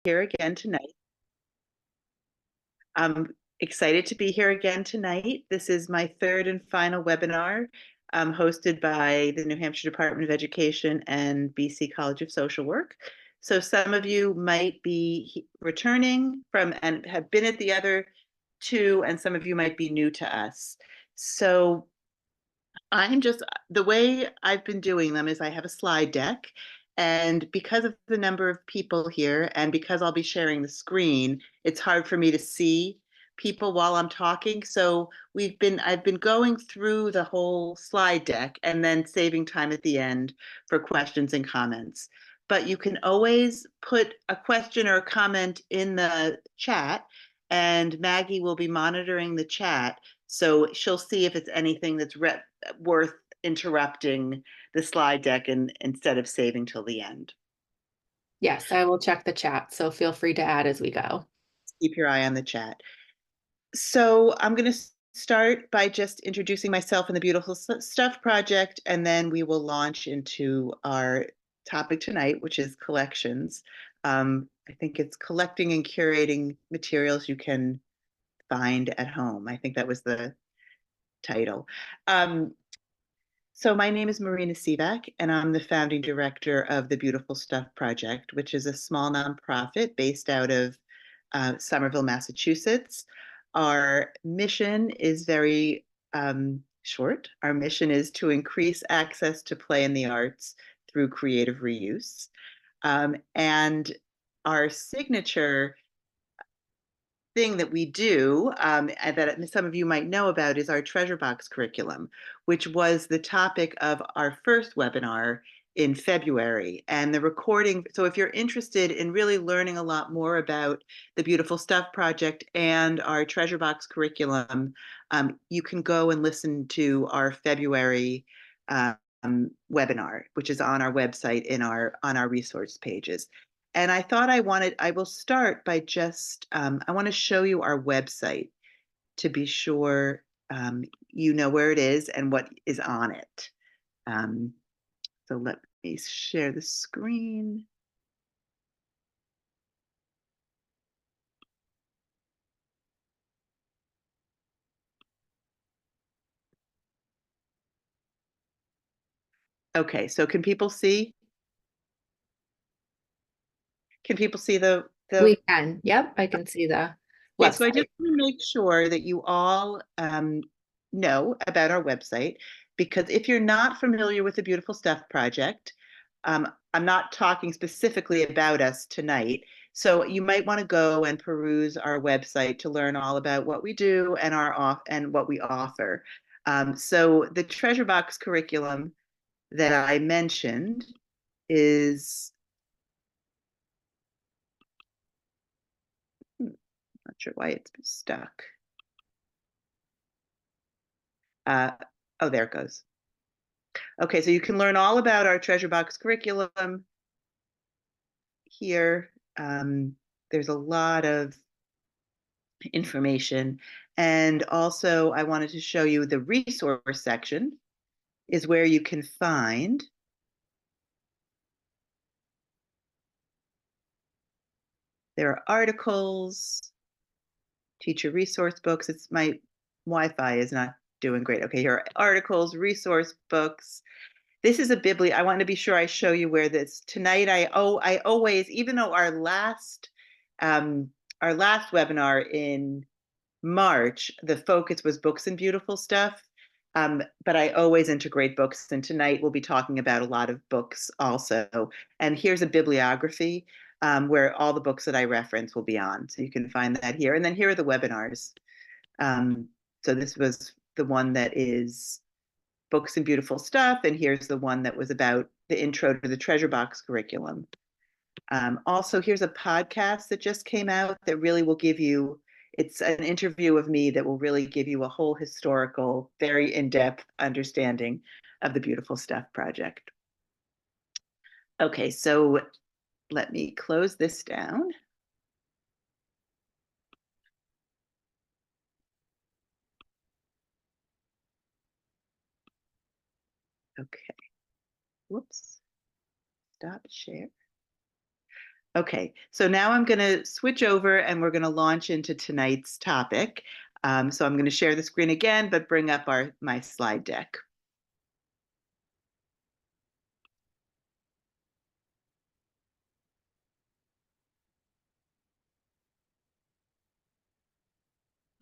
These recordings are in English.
here again tonight. I'm excited to be here again tonight. This is my third and final webinar, hosted by the New Hampshire Department of Education and BC College of Social Work. So some of you might be returning from and have been at the other two, and some of you might be new to us. So the way I've been doing them is I have a slide deck, and because of the number of people here and because I'll be sharing the screen, it's hard for me to see people while I'm talking. So I've been going through the whole slide deck and then saving time at the end for questions and comments. But you can always put a question or a comment in the chat, and Maggie will be monitoring the chat. So she'll see if it's anything that's worth interrupting the slide deck and instead of saving till the end. Yes, I will check the chat, so feel free to add as we go. Keep your eye on the chat. So I'm going to start by just introducing myself and the Beautiful Stuff Project, and then we will launch into our topic tonight, which is collections. I think it's collecting and curating materials you can find at home. I think that was the title. So my name is Marina Sivak, and I'm the founding director of the Beautiful Stuff Project, which is a small nonprofit based out of Somerville, Massachusetts. Our mission is very short. Our mission is to increase access to play in the arts through creative reuse. And our signature thing that we do and that some of you might know about is our treasure box curriculum, which was the topic of our first webinar in February. And the recording, so if you're interested in really learning a lot more about the Beautiful Stuff Project and our treasure box curriculum, you can go and listen to our February webinar, which is on our website on our resource pages. And I thought I will start by just, I want to show you our website to be sure you know where it is and what is on it. So let me share the screen. Okay, so can people see? Can people see We can. Yep, I can see the Okay, so I just website. want to make sure that you all know about our website, because if you're not familiar with the Beautiful Stuff Project, I'm not talking specifically about us tonight. So you might want to go and peruse our website to learn all about what we do and what we offer. So the treasure box curriculum that I mentioned is, not sure why it's stuck. Oh, there it goes. Okay, so you can learn all about our treasure box curriculum here. There's a lot of information. And also, I wanted to show you the resource section is where you can find there are articles, teacher resource books. It's my Wi-Fi is not doing great. Okay, here are articles, resource books. This is a I want to be sure I show you where this tonight. I always, even though our last webinar in March, the focus was books and beautiful stuff. But I always integrate books, and tonight we'll be talking about a lot of books also. And here's a bibliography where all the books that I reference will be on. So you can find that here. And then here are the webinars. So this was the one that is books and beautiful stuff. And here's the one that was about the intro to the treasure box curriculum. Also, here's a podcast that just came out that really will give you, it's an interview of me that will really give you a whole historical, very in-depth understanding of the Beautiful Stuff Project. Okay, so let me close this down. Okay, whoops, stop share. Okay, so now I'm going to switch over and we're going to launch into tonight's topic. So I'm going to share the screen again, but bring up my slide deck.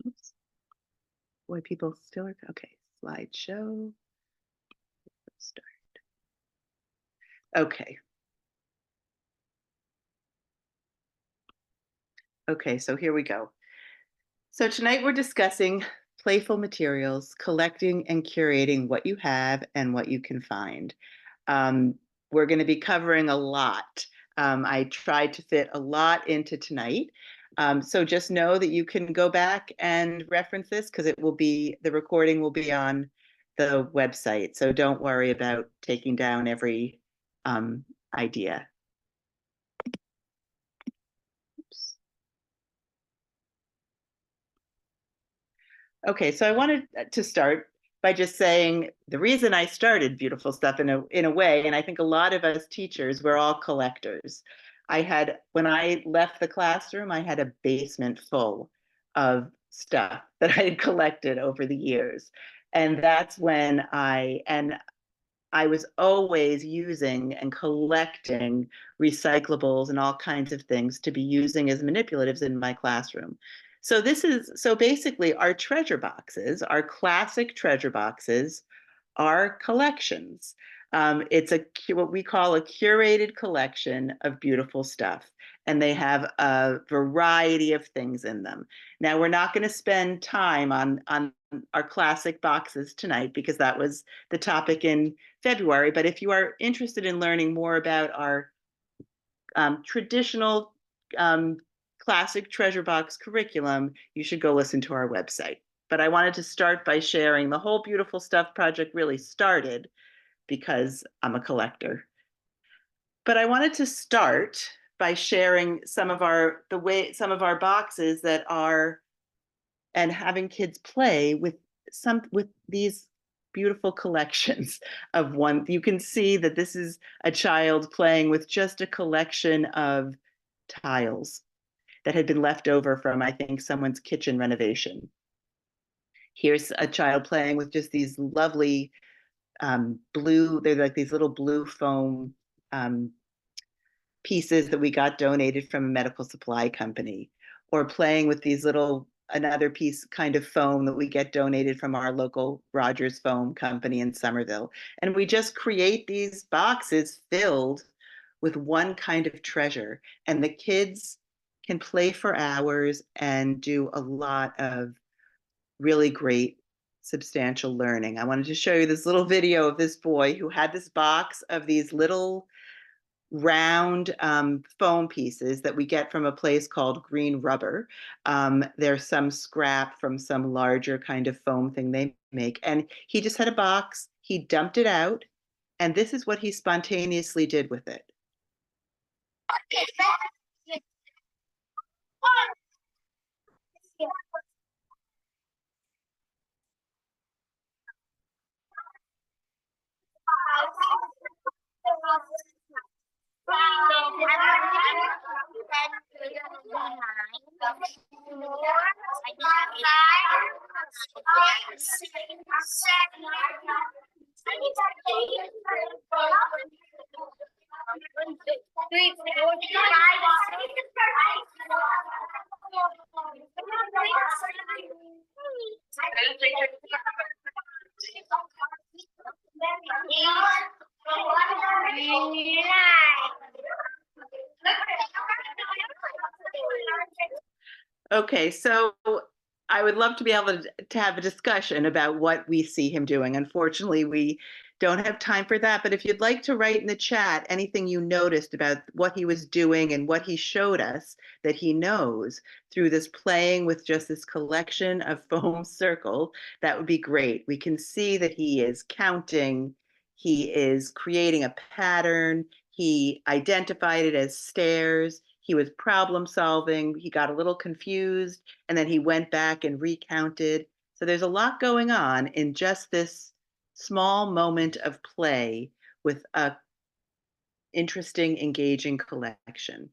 Oops. Boy, people still are, okay, slideshow, start. Okay. Okay, so here we go. So tonight we're discussing playful materials, collecting and curating what you have and what you can find. Um, we're going to be covering a lot. I tried to fit a lot into tonight. So just know that you can go back and reference this because the recording will be on the website. So don't worry about taking down every idea. Oops. Okay, so I wanted to start by just saying the reason I started Beautiful Stuff in a way, and I think a lot of us teachers, we're all collectors. When I left the classroom, I had a basement full of stuff that I had collected over the years. And that's when I was always using and collecting recyclables and all kinds of things to be using as manipulatives in my classroom. So basically our treasure boxes, our classic treasure boxes are collections. It's what we call a curated collection of beautiful stuff, and they have a variety of things in them. Now, we're not going to spend time on our classic boxes tonight because that was the topic in February. But if you are interested in learning more about our traditional um, classic treasure box curriculum, you should go listen to our website. But I wanted to start by sharing the whole Beautiful Stuff project really started because I'm a collector. But I wanted to start by sharing some of our boxes that are and having kids play with these beautiful collections of one. You can see that this is a child playing with just a collection of tiles that had been left over from, I think, someone's kitchen renovation. Here's a child playing with just these lovely they're like these little blue foam um, pieces that we got donated from a medical supply company, or playing with another piece kind of foam that we get donated from our local Rogers Foam company in Somerville. And we just create these boxes filled with one kind of treasure. And the kids can play for hours and do a lot of really great substantial learning. I wanted to show you this little video of this boy who had this box of these little round foam pieces that we get from a place called Green Rubber. There's some scrap from some larger kind of foam thing they make. And he just had a box, he dumped it out, and this is what he spontaneously did with it. Okay, so I would love to be able to have a discussion about what we see him doing. Unfortunately, we don't have time for that. But if you'd like to write in the chat anything you noticed about what he was doing and what he showed us that he knows through this playing with just this collection of foam circle, that would be great. We can see that he is counting, he is creating a pattern, he identified it as stairs. He was problem solving. He got a little confused and then he went back and recounted. So there's a lot going on in just this small moment of play with a interesting, engaging collection.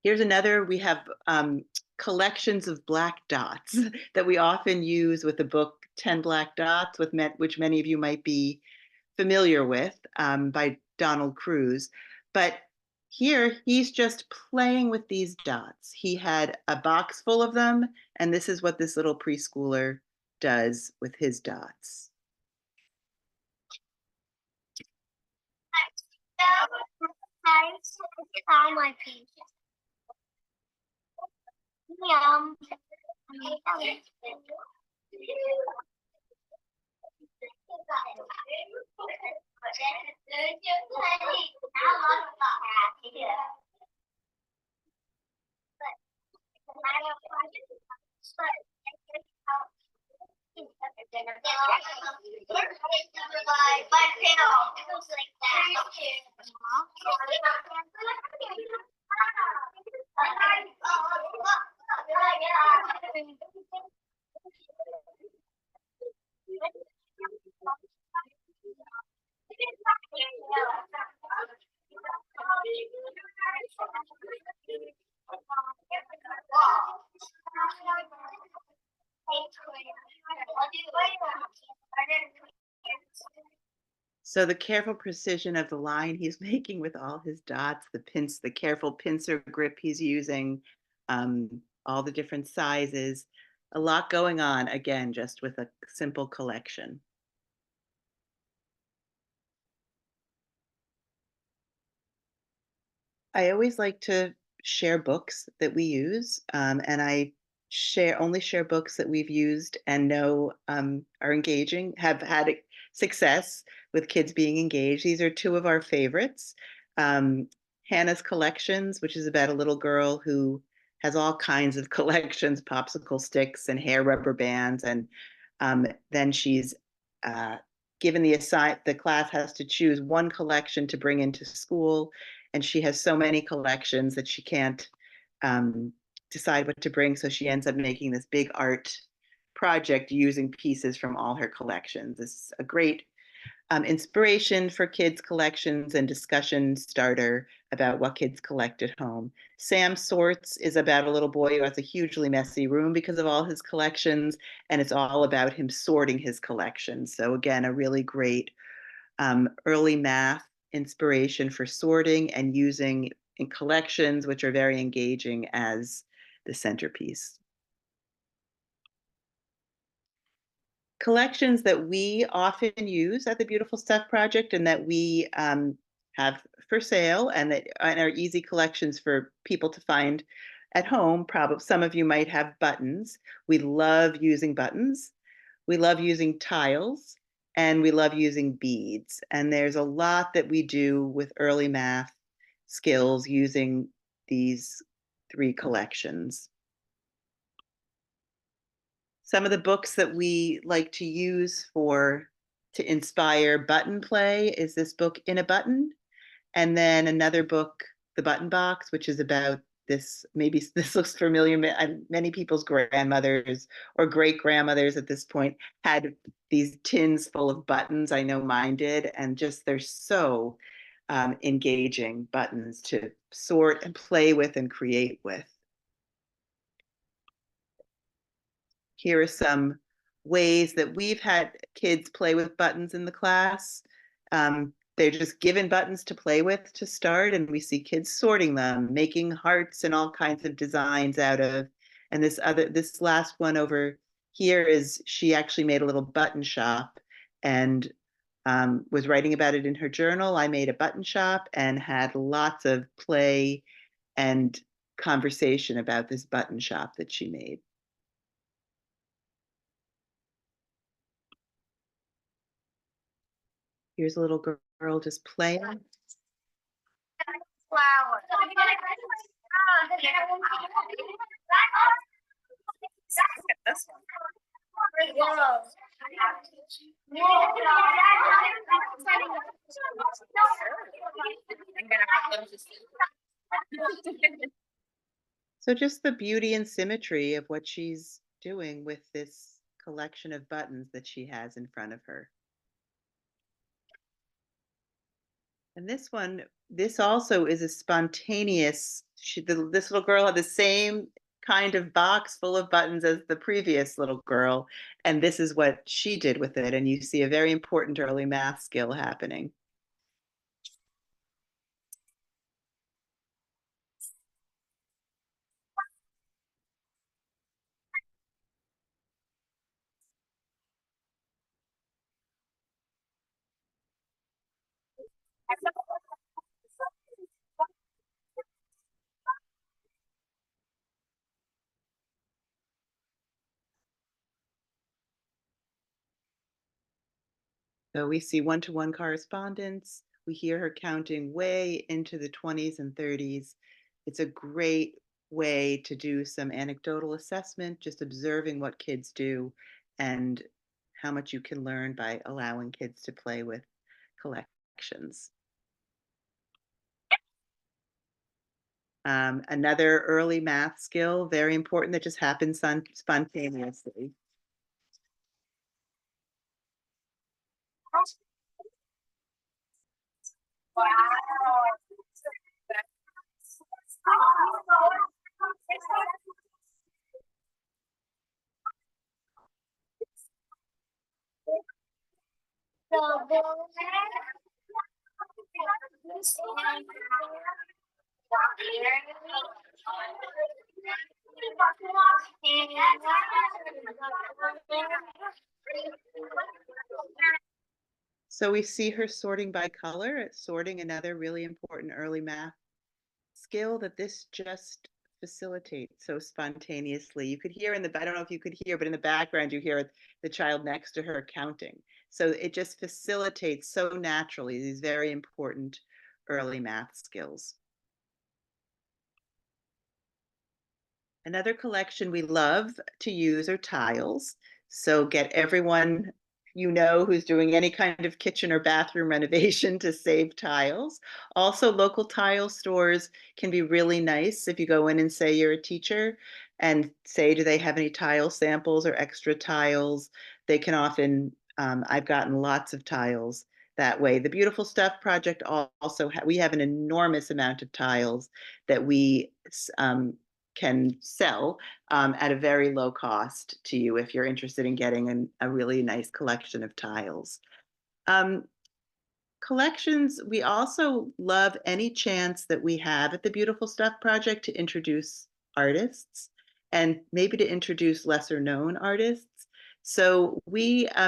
Here's another. We have collections of black dots that we often use with the book 10 Black Dots, which many of you might be familiar with, by Donald Cruz. But here he's just playing with these dots. He had a box full of them, and this is what this little preschooler does with his dots. My pieces. Yum. So the careful precision of the line he's making with all his dots, the careful pincer grip he's using, all the different sizes, a lot going on, again, just with a simple collection. I always like to share books that we use, and I only share books that we've used and know are engaging, have had success with kids being engaged. These are two of our favorites. Um, Hannah's Collections, which is about a little girl who has all kinds of collections, popsicle sticks and hair rubber bands, and then she's uh, given the class has to choose one collection to bring into school, and she has so many collections that she can't decide what to bring. So she ends up making this big art project using pieces from all her collections. This is a great inspiration for kids' collections and discussion starter about what kids collect at home. Sam Sorts is about a little boy who has a hugely messy room because of all his collections, and it's all about him sorting his collections. So again, a really great early math inspiration for sorting and using in collections, which are very engaging, as the centerpiece. Collections that we often use at the Beautiful Stuff Project and that we have for sale and are easy collections for people to find at home. Probably some of you might have buttons. We love using buttons. We love using tiles, and we love using beads. And there's a lot that we do with early math skills using these three collections. Some of the books that we like to use to inspire button play is this book In a Button, and then another book, The Button Box, which is about this. Maybe this looks familiar. Many people's grandmothers or great grandmothers at this point had these tins full of buttons. I know mine did, and just they're so engaging buttons to sort and play with and create with. Here are some ways that we've had kids play with buttons in the class. They're just given buttons to play with to start, and we see kids sorting them, making hearts and all kinds of designs out of. And this last one over here is she actually made a little button shop and was writing about it in her journal. I made a button shop and had lots of play and conversation about this button shop that she made. Here's a little girl just playing. Flower. This one. So just the beauty and symmetry of what she's doing with this collection of buttons that she has in front of her. And this also is a spontaneous, this little girl had the same kind of box full of buttons as the previous little girl. And this is what she did with it. And you see a very important early math skill happening. So we see one-to-one correspondence. We hear her counting way into the 20s and 30s. It's a great way to do some anecdotal assessment, just observing what kids do and how much you can learn by allowing kids to play with collections. Another early math skill, very important, that just happens spontaneously. So we see her sorting by color, sorting, another really important early math skill that this just facilitates so spontaneously. You could hear I don't know if you could hear, but in the background you hear the child next to her counting. So it just facilitates so naturally these very important early math skills. Another collection we love to use are tiles. So get everyone who's doing any kind of kitchen or bathroom renovation to save tiles. Also, local tile stores can be really nice if you go in and say you're a teacher and say, do they have any tile samples or extra tiles? They can often, I've gotten lots of tiles that way. The Beautiful Stuff Project also, we have an enormous amount of tiles that we can sell at a very low cost to you if you're interested in getting a really nice collection of tiles. Um, Collections, we also love any chance that we have at the Beautiful Stuff Project to introduce artists and maybe to introduce lesser known artists. So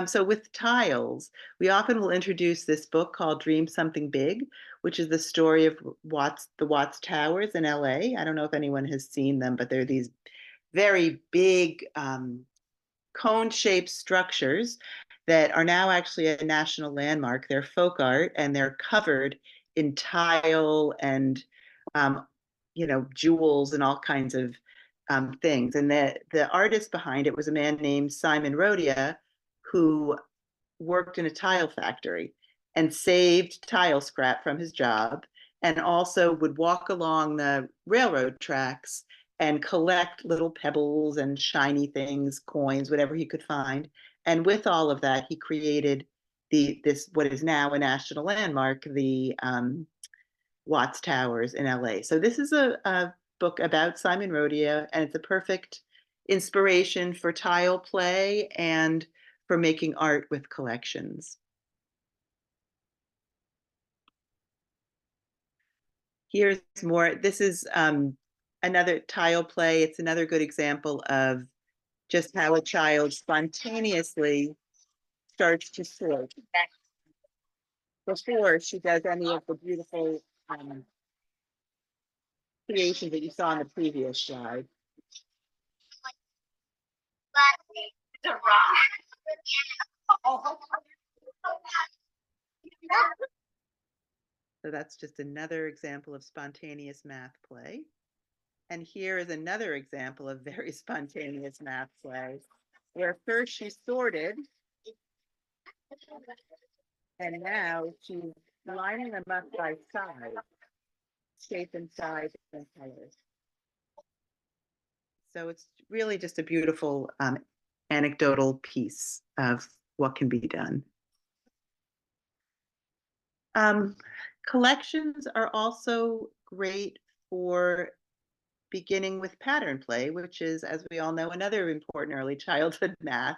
so with tiles, we often will introduce this book called Dream Something Big, which is the story of the Watts Towers in LA. I don't know if anyone has seen them, but they're these very big cone-shaped structures that are now actually a national landmark. They're folk art and they're covered in tile and um, jewels and all kinds of things. And the artist behind it was a man named Simon Rodia, who worked in a tile factory and saved tile scrap from his job, and also would walk along the railroad tracks and collect little pebbles and shiny things, coins, whatever he could find. And with all of that, he created this what is now a national landmark, the Watts Towers in LA. So this is a book about Simon Rodia, and it's a perfect inspiration for tile play and for making art with collections. Here's more. This is another tile play. It's another good example of just how a child spontaneously starts to sort before she does any of the beautiful creations that you saw on the previous slide. The rock. So that's just another example of spontaneous math play. And here is another example of very spontaneous math play, where first she sorted, and now she's lining them up by size, shape and size and colors. So it's really just a beautiful anecdotal piece of what can be done. Collections are also great for beginning with pattern play, which is, as we all know, another important early childhood math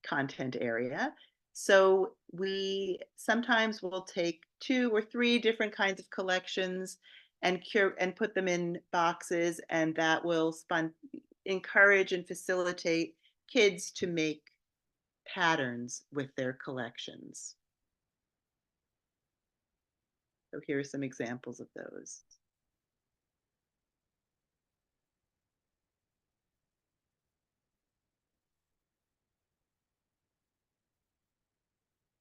content area. So we sometimes will take 2 or 3 different kinds of collections and put them in boxes, and that will encourage and facilitate kids to make patterns with their collections. So here are some examples of those.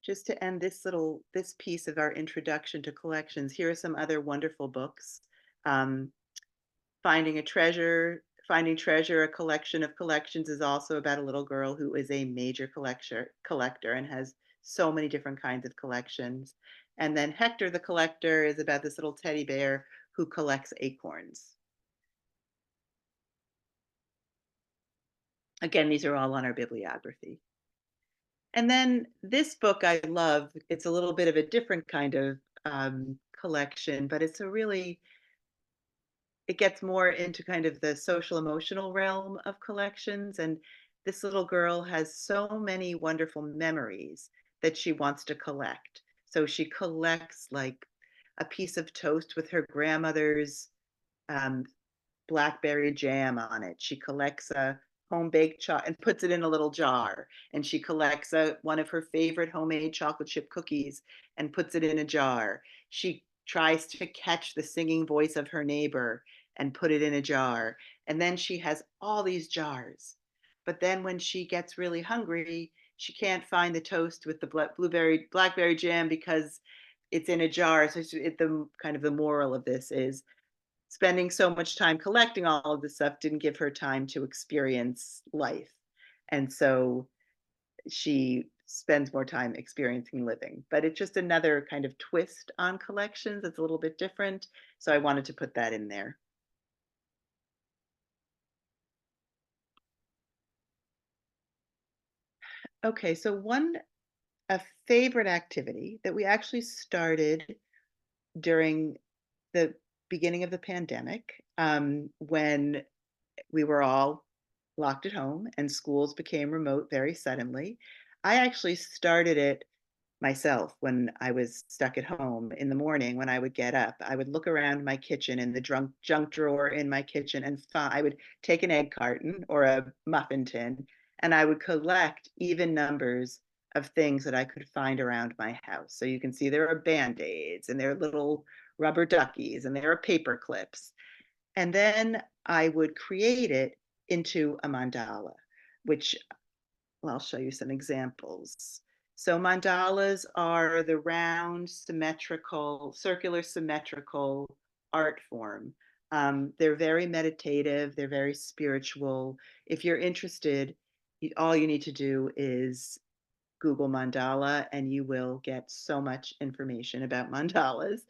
Just to end this piece of our introduction to collections, here are some other wonderful books. Um, Finding a Treasure, Finding Treasure, A Collection of Collections is also about a little girl who is a major collector and has so many different kinds of collections. And then Hector the Collector is about this little teddy bear who collects acorns. Again, these are all on our bibliography. And then this book I love. It's a little bit of a different kind of collection, but it gets more into kind of the social emotional realm of collections. And this little girl has so many wonderful memories that she wants to collect. So she collects like a piece of toast with her grandmother's um, blackberry jam on it. She collects a home baked chocolate and puts it in a little jar. And she collects one of her favorite homemade chocolate chip cookies and puts it in a jar. She tries to catch the singing voice of her neighbor and put it in a jar. And then she has all these jars. But then when she gets really hungry, she can't find the toast with the blackberry jam because it's in a jar. So the kind of the moral of this is spending so much time collecting all of this stuff didn't give her time to experience life. And so she spends more time experiencing living. But it's just another kind of twist on collections. It's a little bit different. So I wanted to put that in there. Okay, so a favorite activity that we actually started during the beginning of the pandemic, when we were all locked at home and schools became remote very suddenly. I actually started it myself when I was stuck at home in the morning. When I would get up, I would look around my kitchen in the junk drawer in my kitchen, and I would take an egg carton or a muffin tin and I would collect even numbers of things that I could find around my house. So you can see there are band-aids and there are little rubber duckies and there are paper clips. And then I would create it into a mandala, which, well, I'll show you some examples. So mandalas are the round, circular symmetrical art form. They're very meditative, they're very spiritual. If you're interested, all you need to do is Google mandala and you will get so much information about mandalas.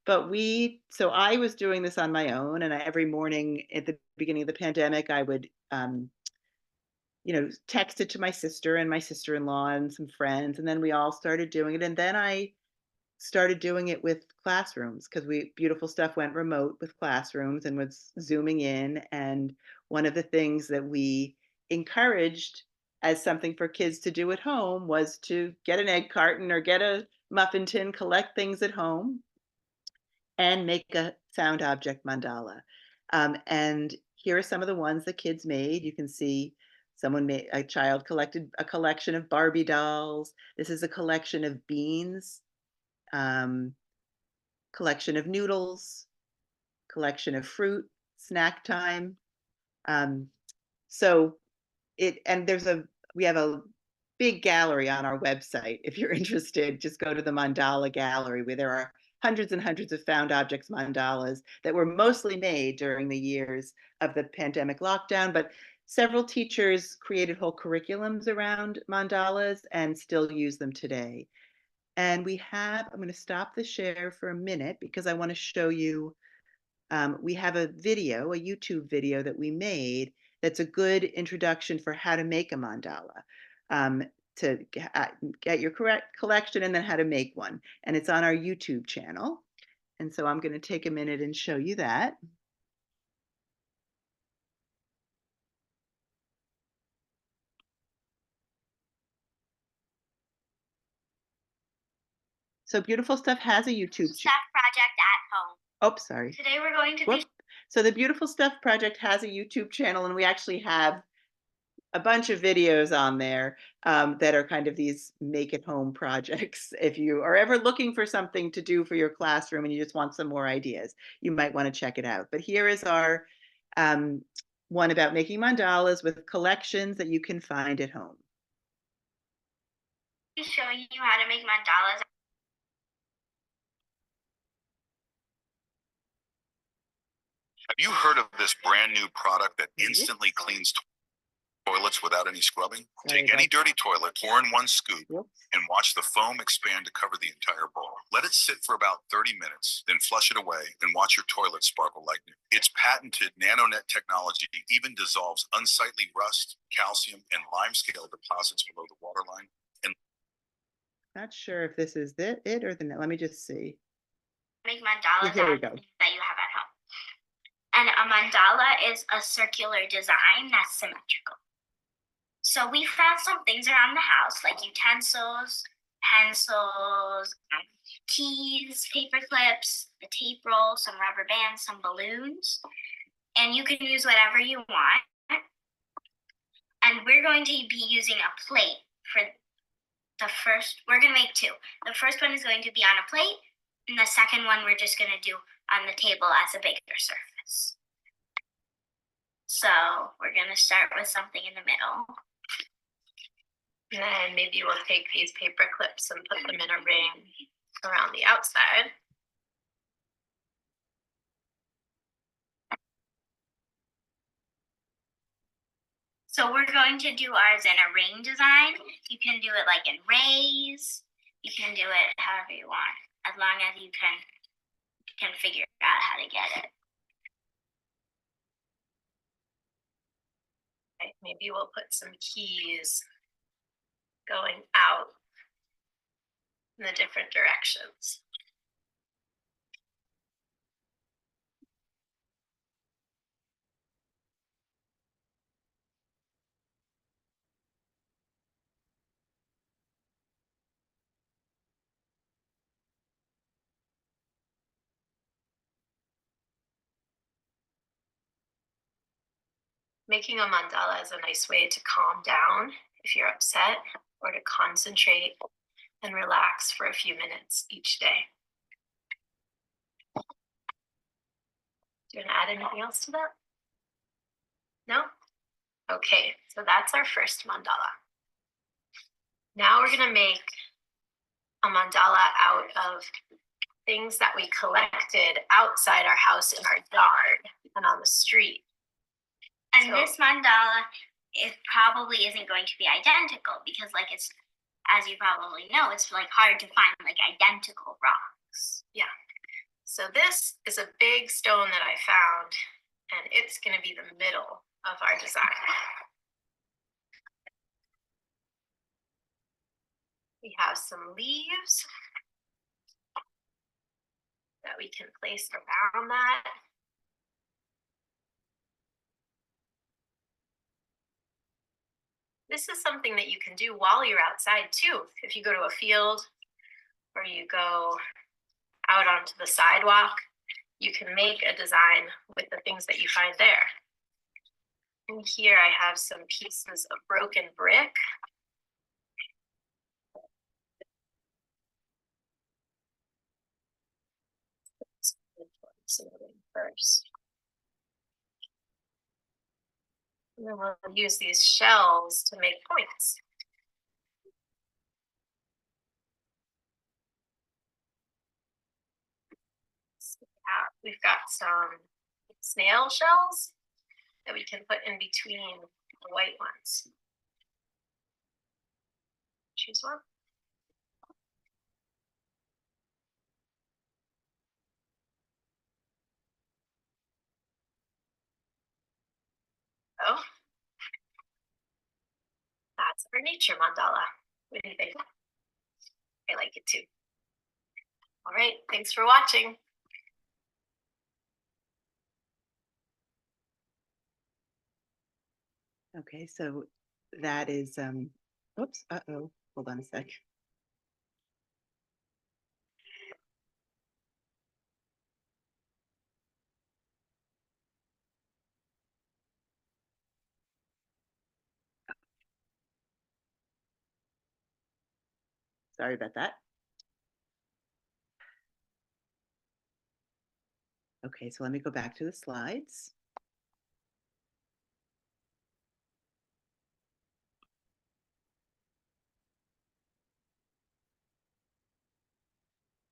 So I was doing this on my own, and every morning at the beginning of the pandemic, I would, text it to my sister and my sister-in-law and some friends, and then we all started doing it. And then I started doing it with classrooms because Beautiful Stuff went remote with classrooms and was zooming in. And one of the things that we encouraged as something for kids to do at home was to get an egg carton or get a muffin tin, collect things at home and make a sound object mandala. And here are some of the ones the kids made. You can see a child collected a collection of Barbie dolls. This is a collection of beans, um, collection of noodles, collection of fruit, snack time. Um, so we have a big gallery on our website. If you're interested, just go to the mandala gallery where there are hundreds and hundreds of found objects mandalas that were mostly made during the years of the pandemic lockdown, but several teachers created whole curriculums around mandalas and still use them today. And I'm going to stop the share for a minute because I want to show you, we have a YouTube video that we made that's a good introduction for how to make a mandala. to get your correct collection and then how to make one. And it's on our YouTube channel. And so I'm going to take a minute and show you that. So Beautiful Stuff has a YouTube Stuff project at home. Oh, sorry. Today we're going to be. So the Beautiful Stuff Project has a YouTube channel, and we actually have a bunch of videos on there that are kind of these make at home projects. If you are ever looking for something to do for your classroom and you just want some more ideas, you might want to check it out. But here is our one about making mandalas with collections that you can find at home. Showing you how to make mandalas. Have you heard of this brand new product that instantly cleans toilets without any scrubbing? Take any dirty toilet, pour in one scoop, and watch the foam expand to cover the entire bowl. Let it sit for about 30 minutes, then flush it away and watch your toilet sparkle like new. Its patented NanoNet technology even dissolves unsightly rust, calcium, and limescale deposits below the waterline. And not sure if this is it or the net. Let me just see. Make mandalas Here we go. that you have at home. And a mandala is a circular design that's symmetrical. So we found some things around the house like utensils, pencils, keys, paper clips, a tape roll, some rubber bands, some balloons. And you can use whatever you want. And we're going to be using a plate for the first. We're going to make two. The first one is going to be on a plate, and the second one we're just going to do on the table as a bigger surface. So we're going to start with something in the middle. And then maybe we'll take these paper clips and put them in a ring around the outside. So we're going to do ours in a ring design. You can do it like in rays. You can do it however you want, as long as you can figure out how to get it. Okay, maybe we'll put some keys going out in the different directions. Making a mandala is a nice way to calm down if you're upset or to concentrate and relax for a few minutes each day. Do you want to add anything else to that? No? Okay, so that's our first mandala. Now we're going to make a mandala out of things that we collected outside our house in our yard and on the street. And this mandala, it probably isn't going to be identical because, like, it's, as you probably know, it's like hard to find like identical rocks. Yeah. So this is a big stone that I found, and it's going to be the middle of our design. We have some leaves that we can place around that. This is something that you can do while you're outside too. If you go to a field or you go out onto the sidewalk, you can make a design with the things that you find there. And here I have some pieces of broken brick. First. And then we'll use these shells to make points. So we've got some snail shells that we can put in between the white ones. Choose one. Oh, that's our nature mandala. What do you think? I like it too. All right, thanks for watching. Okay, so that is, oops, uh-oh, hold on a sec. Sorry about that. Okay, so let me go back to the slides.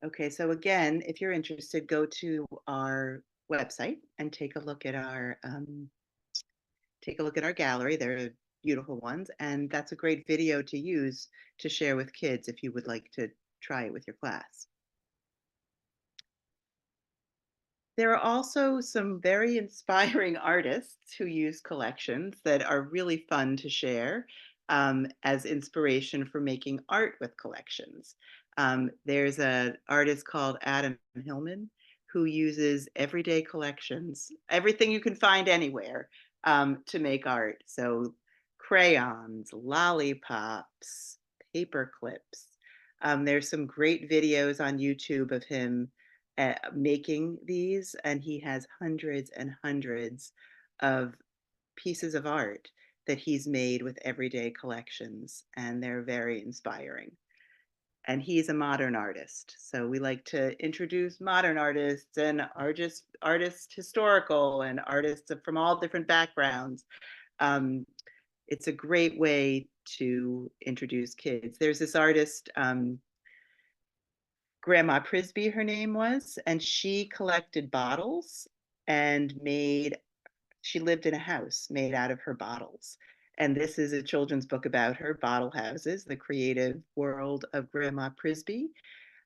Okay, so again, if you're interested, go to our website and take a look at our gallery. There are beautiful ones, and that's a great video to use to share with kids if you would like to try it with your class. There are also some very inspiring artists who use collections that are really fun to share as inspiration for making art with collections. There's an artist called Adam Hillman who uses everyday collections, everything you can find anywhere, to make art. So crayons, lollipops, paper clips. There's some great videos on YouTube of him making these, and he has hundreds and hundreds of pieces of art that he's made with everyday collections, and they're very inspiring. And he's a modern artist, so we like to introduce modern artists and artists historical and artists from all different backgrounds. It's a great way to introduce kids. There's this artist, Grandma Prisby, her name was, and she collected bottles and she lived in a house made out of her bottles. And this is a children's book about her, Bottle Houses, the creative world of Grandma Prisby.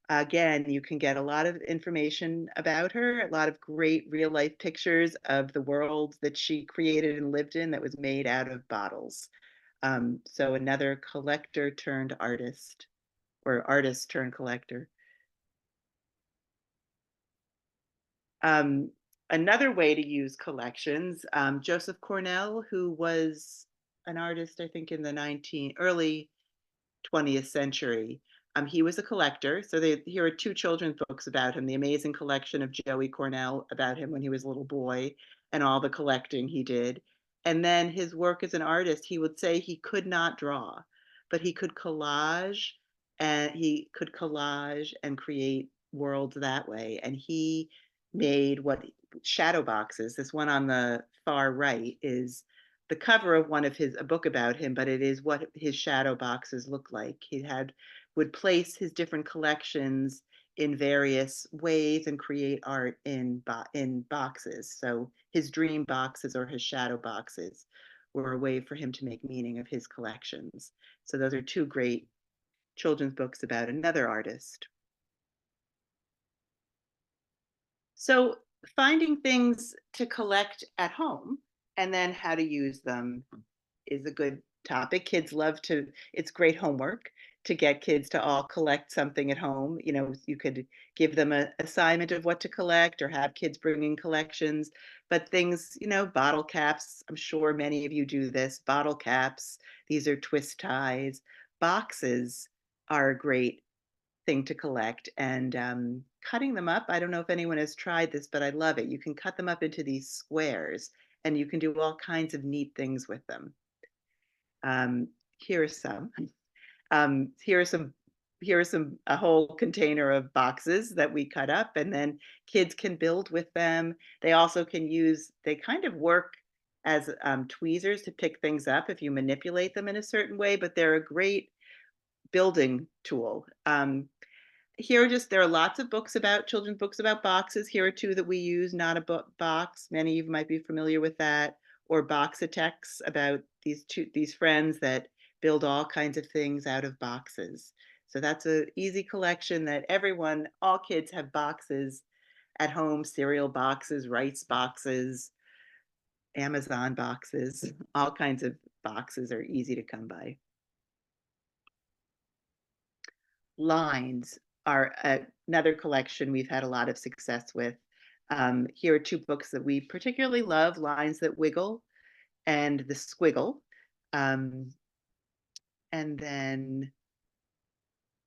Again, you can get a lot of information about her, a lot of great real life pictures of the world that she created and lived in that was made out of bottles. So another collector turned artist, or artist turned collector. Um, Another way to use collections, Joseph Cornell, who was an artist, I think, in the early 20th century. He was a collector. So here are two children's books about him, The Amazing Collection of Joey Cornell, about him when he was a little boy and all the collecting he did. And then his work as an artist, he would say he could not draw, but he could collage and create worlds that way. And he made what shadow boxes, this one on the far right is the cover of a book about him, but it is what his shadow boxes look like. Would place his different collections in various ways and create art in boxes. So his dream boxes or his shadow boxes were a way for him to make meaning of his collections. So those are two great children's books about another artist. So finding things to collect at home and then how to use them is a good topic. It's great homework to get kids to all collect something at home. You know, you could give them an assignment of what to collect or have kids bring in collections, but things, bottle caps, I'm sure many of you do this, bottle caps, these are twist ties, boxes are a great thing to collect, and cutting them up. I don't know if anyone has tried this, but I love it. You can cut them up into these squares and you can do all kinds of neat things with them. Here are some. Here are some. A whole container of boxes that we cut up, and then kids can build with them. They also they kind of work as tweezers to pick things up if you manipulate them in a certain way, but they're a great building tool. There are lots of children's books about boxes. Here are two that we use, Not a Box. Many of you might be familiar with that, or Boxatex, about these friends that build all kinds of things out of boxes. So that's an easy collection that all kids have boxes at home, cereal boxes, rice boxes, Amazon boxes, all kinds of boxes are easy to come by. lines are another collection we've had a lot of success with. Here are two books that we particularly love, Lines That Wiggle and The Squiggle. And then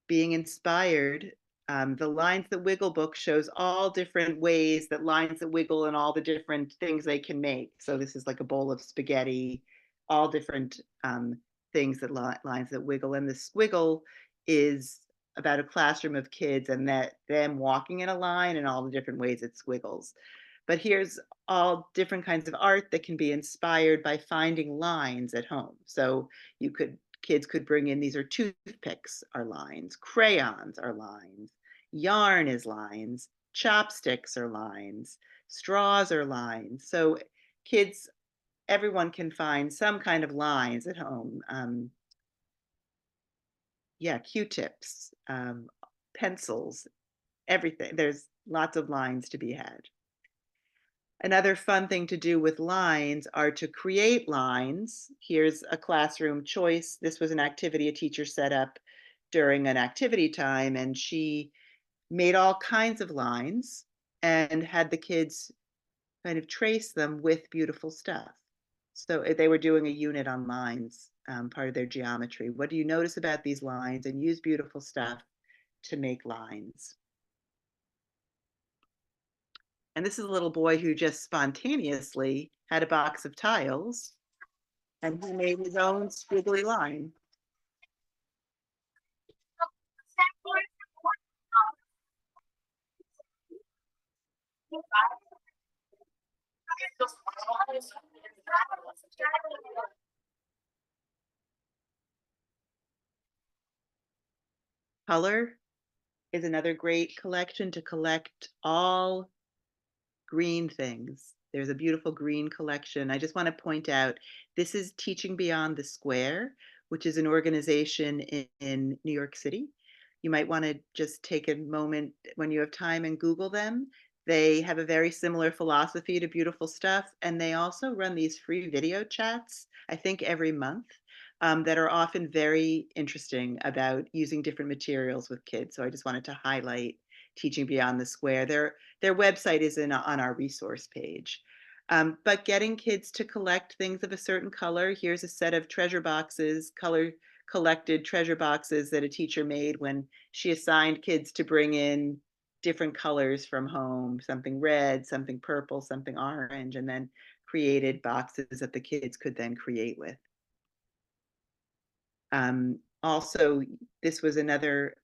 Being Inspired, the Lines That Wiggle book shows all different ways that lines that wiggle and all the different things they can make. So this is like a bowl of spaghetti, all different things that lines that wiggle. And The Squiggle is about a classroom of kids and that them walking in a line and all the different ways it squiggles. But here's all different kinds of art that can be inspired by finding lines at home. So kids could bring in, these are toothpicks are lines, crayons are lines, yarn is lines, chopsticks are lines, straws are lines. So kids, everyone can find some kind of lines at home. Yeah, Q-tips, pencils, everything. There's lots of lines to be had. Another fun thing to do with lines are to create lines. Here's a classroom choice. This was an activity a teacher set up during an activity time, and she made all kinds of lines and had the kids kind of trace them with beautiful stuff. So they were doing a unit on lines, part of their geometry. What do you notice about these lines? And use beautiful stuff to make lines. And this is a little boy who just spontaneously had a box of tiles and he made his own squiggly line. Color is another great collection to collect all green things. There's a beautiful green collection. I just want to point out, this is Teaching Beyond the Square, which is an organization in New York City. You might want to just take a moment when you have time and Google them. They have a very similar philosophy to Beautiful Stuff, and they also run these free video chats, I think every month, that are often very interesting about using different materials with kids. So I just wanted to highlight Teaching Beyond the Square. Their website is on our resource page. But getting kids to collect things of a certain color, here's a set of treasure boxes, color collected treasure boxes that a teacher made when she assigned kids to bring in different colors from home, something red, something purple, something orange, and then created boxes that the kids could then create with. Also, this was another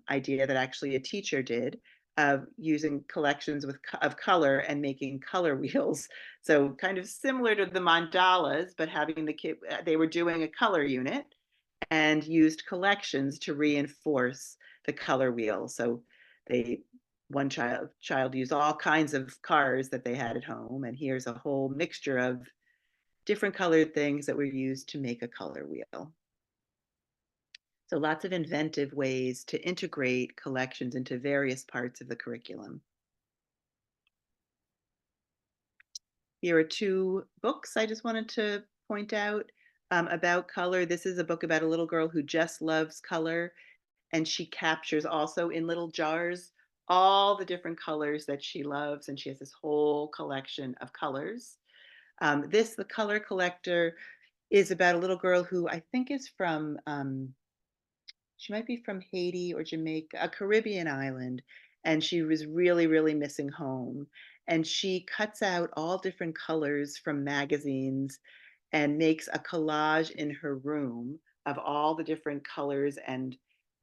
idea that actually a teacher did of using collections of color and making color wheels. So kind of similar to the mandalas, but having the kid, they were doing a color unit and used collections to reinforce the color wheel. So one child used all kinds of cars that they had at home, and here's a whole mixture of different colored things that were used to make a color wheel. So lots of inventive ways to integrate collections into various parts of the curriculum. Here are two books I just wanted to point out about color. This is a book about a little girl who just loves color, and she captures also in little jars all the different colors that she loves, and she has this whole collection of colors. The Color Collector, is about a little girl who I think is from she might be from Haiti or Jamaica, a Caribbean island, and she was really, really missing home. And she cuts out all different colors from magazines and makes a collage in her room of all the different colors and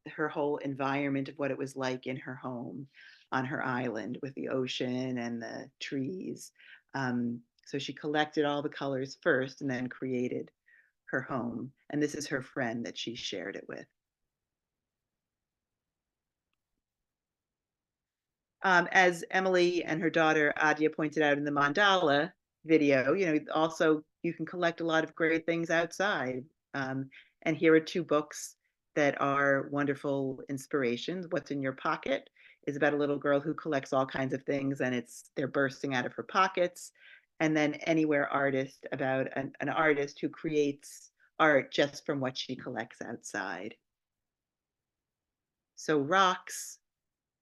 her whole environment of what it was like in her home on her island with the ocean and the trees. So she collected all the colors first and then created her home. And this is her friend that she shared it with. As Emily and her daughter Adia pointed out in the mandala video, also you can collect a lot of great things outside. And here are two books that are wonderful inspirations. What's in Your Pocket is about a little girl who collects all kinds of things and they're bursting out of her pockets. And then Anywhere Artist, about an artist who creates art just from what she collects outside. So rocks,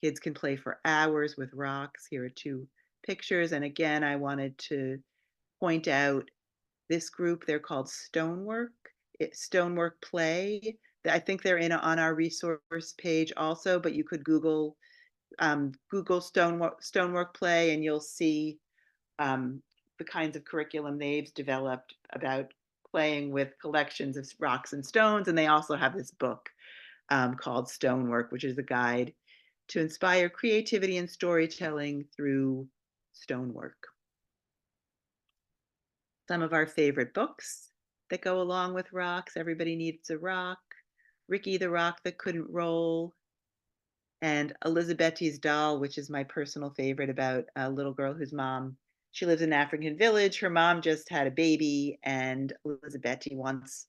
kids can play for hours with rocks. Here are two pictures. And again, I wanted to point out this group. They're called Stonework Play. I think they're on our resource page also, but you could Google Stonework Play, and you'll see the kinds of curriculum they've developed about playing with collections of rocks and stones. And they also have this book called Stonework, which is a guide to inspire creativity and storytelling through stonework. Some of our favorite books that go along with rocks: Everybody Needs a Rock, Ricky the Rock That Couldn't Roll, and Elizabetti's Doll, which is my personal favorite, about a little girl whose mom, she lives in an African village. Her mom just had a baby, and Elizabetti wants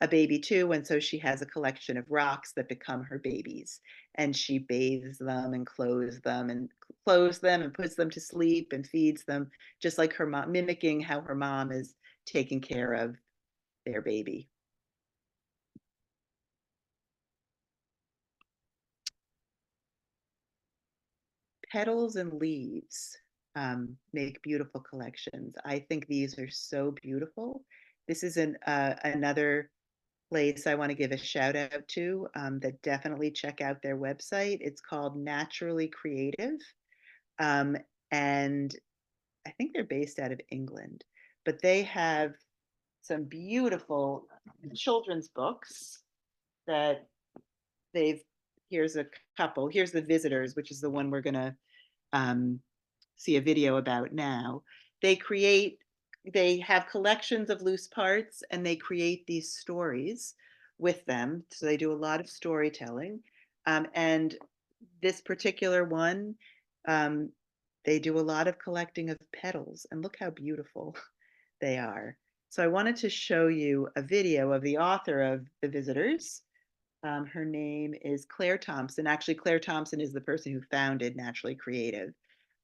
a baby too. And so she has a collection of rocks that become her babies. And she bathes them and clothes them and puts them to sleep and feeds them, just like her mom, mimicking how her mom is taking care of their baby. Petals and leaves make beautiful collections. I think these are so beautiful. This is another place I want to give a shout out to, that definitely check out their website. It's called Naturally Creative. And I think they're based out of England, but they have some beautiful children's books that they've, here's a couple. Here's The Visitors, which is the one we're going to see a video about now. They have collections of loose parts, and they create these stories with them. So they do a lot of storytelling. And this particular one, they do a lot of collecting of petals, and look how beautiful they are. So I wanted to show you a video of the author of The Visitors. Her name is Claire Thompson. Actually, Claire Thompson is the person who founded Naturally Creative.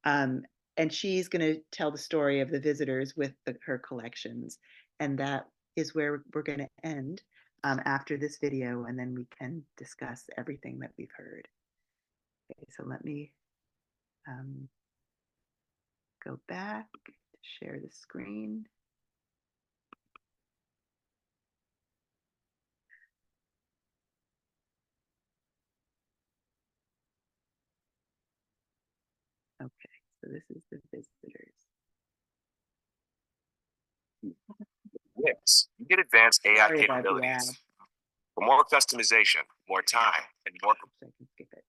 Um, and she's going to tell the story of the visitors with her collections. And that is where we're going to end after this video, and then we can discuss everything that we've heard. Okay, so let me go back to share the screen. Okay, so this is the visitors. Yes, you get advanced AI Sorry about the ad. capabilities for more customization, more time, and more. I can skip it.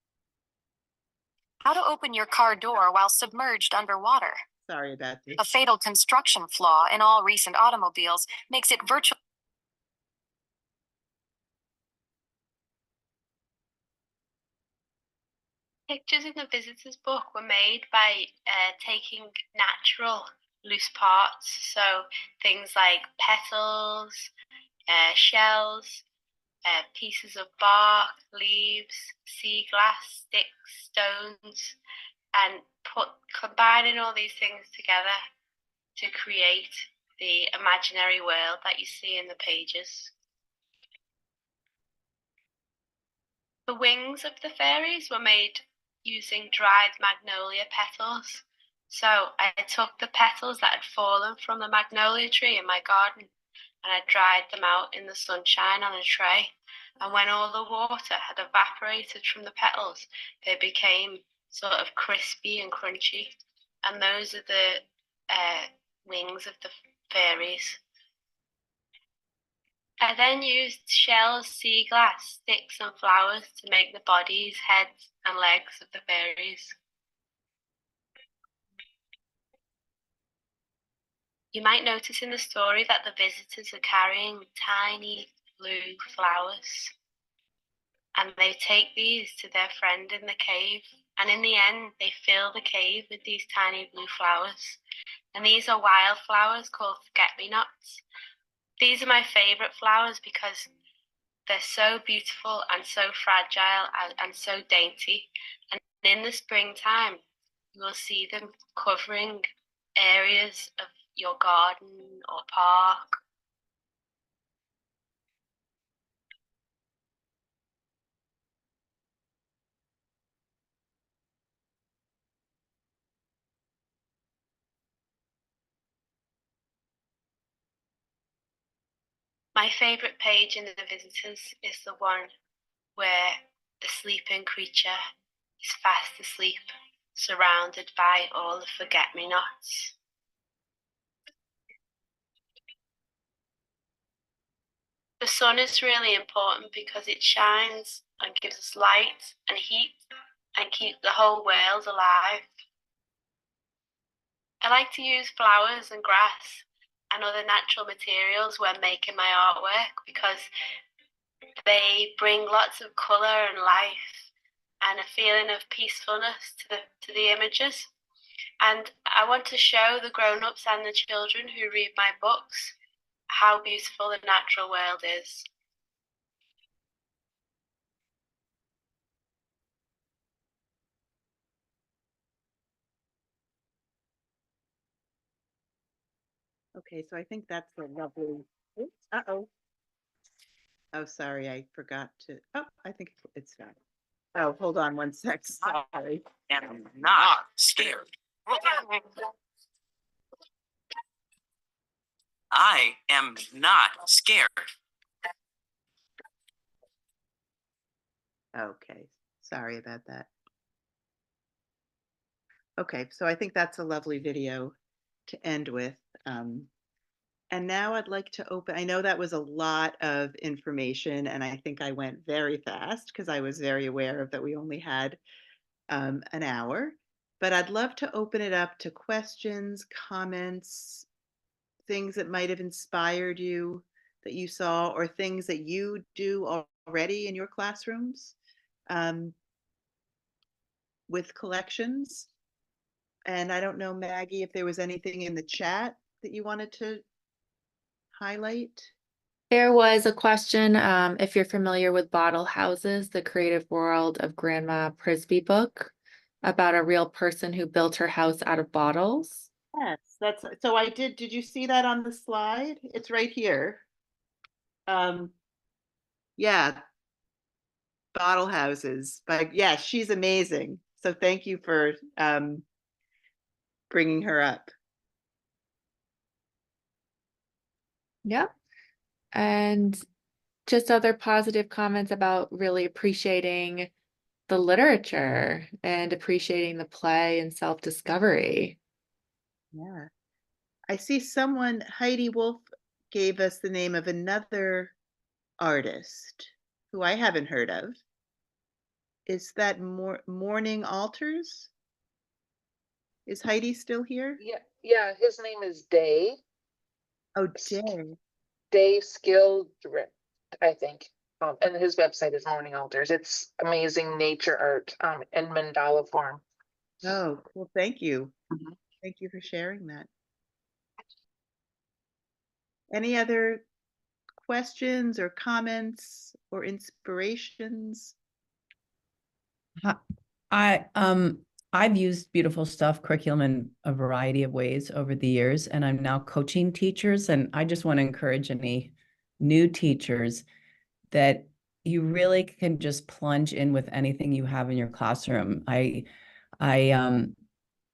How to open your car door while submerged underwater. Sorry about this. A fatal construction flaw in all recent automobiles makes it virtually. Pictures in the visitor's book were made by taking natural loose parts, so things like petals, shells, pieces of bark, leaves, sea glass, sticks, stones, and combining all these things together to create the imaginary world that you see in the pages. The wings of the fairies were made using dried magnolia petals. So I took the petals that had fallen from the magnolia tree in my garden, and I dried them out in the sunshine on a tray. And when all the water had evaporated from the petals, they became sort of crispy and crunchy. And those are the wings of the fairies. I then used shells, sea glass, sticks, and flowers to make the bodies, heads, and legs of the fairies. You might notice in the story that the visitors are carrying tiny blue flowers. And they take these to their friend in the cave. And in the end, they fill the cave with these tiny blue flowers. And these are wildflowers called forget-me-nots. These are my favorite flowers because they're so beautiful and so fragile and so dainty. And in the springtime, you will see them covering areas of your garden or park. My favourite page in the visitors is the one where the sleeping creature is fast asleep, surrounded by all the forget-me-nots. The sun is really important because it shines and gives us light and heat and keeps the whole world alive. I like to use flowers and grass and other natural materials when making my artwork because they bring lots of colour and life and a feeling of peacefulness to the images. And I want to show the grown-ups and the children who read my books how beautiful the natural world is. Okay, so I think that's a lovely. Oops, uh-oh. Oh, sorry, I forgot to. Oh, I think it's done. Oh, hold on one sec. Sorry. am not scared. I am not scared. Okay, sorry about that. Okay, so I think that's a lovely video to end with. And now I'd like to open, I know that was a lot of information, and I think I went very fast because I was very aware of that we only had an hour. But I'd love to open it up to questions, comments, things that might have inspired you that you saw, or things that you do already in your classrooms with collections. And I don't know, Maggie, if there was anything in the chat that you wanted to highlight. There was a question, if you're familiar with Bottle Houses, the creative world of Grandma Prisby book about a real person who built her house out of bottles. Yes, that's so did you see that on the slide? It's right here. Yeah, Bottle Houses, but yeah, she's amazing. So thank you for bringing her up. Yep. And just other positive comments about really appreciating the literature and appreciating the play and self-discovery. Yeah. I see someone, Heidi Wolf, gave us the name of another artist who I haven't heard of. Is that Morning Altars? Is Heidi still here? Yeah, his name is Day. Oh, Jay. Day Skill Direct, I think. And his website is Morning Altars. It's amazing nature art in mandala form. Oh, well, thank you. Mhm. Thank you for sharing that. Any other questions or comments or inspirations? I've used Beautiful Stuff curriculum in a variety of ways over the years, and I'm now coaching teachers. And I just want to encourage any new teachers that you really can just plunge in with anything you have in your classroom. I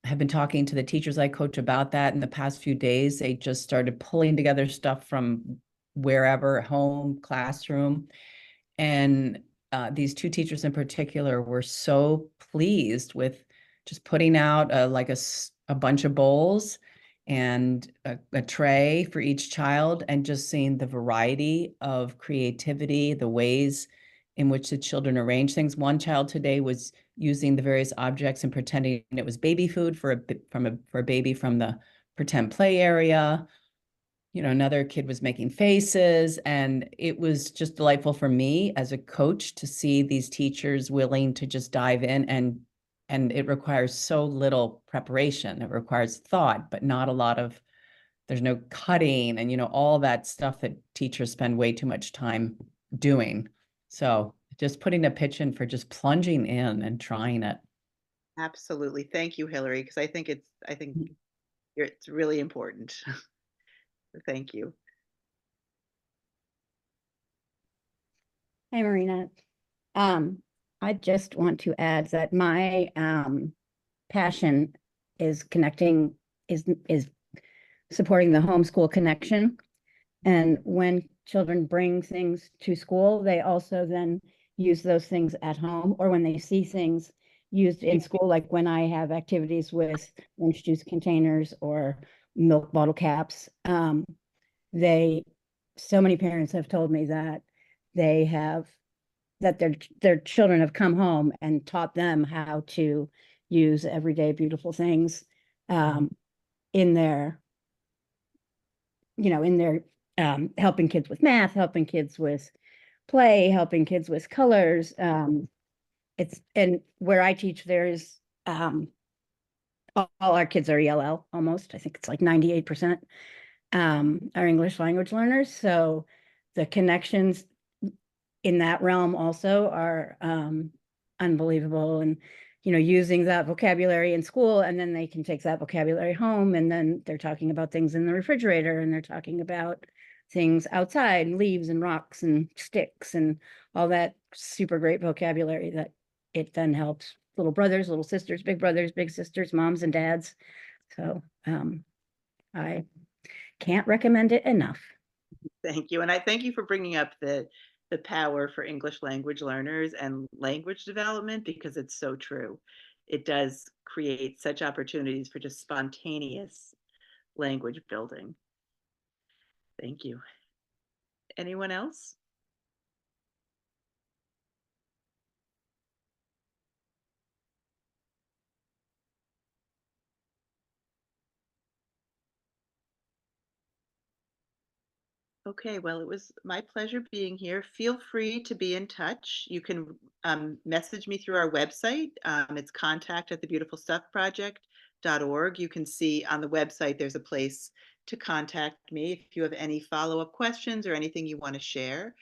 have been talking to the teachers I coach about that in the past few days. They just started pulling together stuff from wherever, home, classroom. And these two teachers in particular were so pleased with just putting out a bunch of bowls and a tray for each child, and just seeing the variety of creativity, the ways in which the children arrange things. One child today was using the various objects and pretending it was baby food for a baby from the pretend play area. You know, another kid was making faces, and it was just delightful for me as a coach to see these teachers willing to just dive in, and it requires so little preparation. It requires thought, but not a lot of, there's no cutting and, you know, all that stuff that teachers spend way too much time doing. So just putting a pitch in for just plunging in and trying it. Absolutely. Thank you, Hillary, because I think it's really important. Thank you. Hi, Marina. I just want to add that my passion is supporting the homeschool connection. And when children bring things to school, they also then use those things at home, or when they see things used in school, like when I have activities with orange juice containers or milk bottle caps. So many parents have told me that their children have come home and taught them how to use everyday beautiful things in their helping kids with math, helping kids with play, helping kids with colors. And where I teach, there's all our kids are ELL almost. I think it's like 98% are English language learners. So the connections in that realm also are unbelievable. And, using that vocabulary in school, and then they can take that vocabulary home, and then they're talking about things in the refrigerator, and they're talking about things outside, and leaves and rocks and sticks and all that super great vocabulary that it then helps little brothers, little sisters, big brothers, big sisters, moms and dads. So I can't recommend it enough. Thank you. And I thank you for bringing up the power for English language learners and language development, because it's so true. It does create such opportunities for just spontaneous language building. Thank you. Anyone else? Okay, well, it was my pleasure being here. Feel free to be in touch. You can message me through our website. It's contact@thebeautifulstuffproject.org. You can see on the website, there's a place to contact me if you have any follow-up questions or anything you want to share.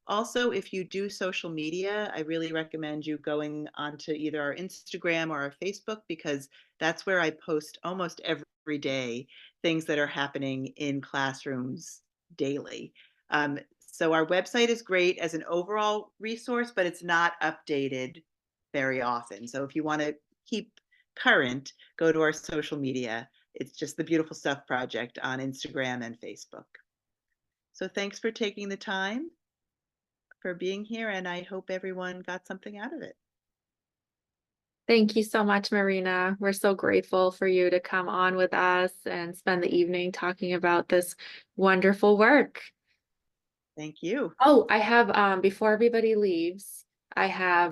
Also, if you do social media, I really recommend you going onto either our Instagram or our Facebook, because that's where I post almost every day things that are happening in classrooms daily. So our website is great as an overall resource, but it's not updated very often. So if you want to keep current, go to our social media. It's just the Beautiful Stuff Project on Instagram and Facebook. So thanks for taking the time, for being here, and I hope everyone got something out of it. Thank you so much, Marina. We're so grateful for you to come on with us and spend the evening talking about this wonderful work. Thank you. Oh, I have, before everybody leaves, I have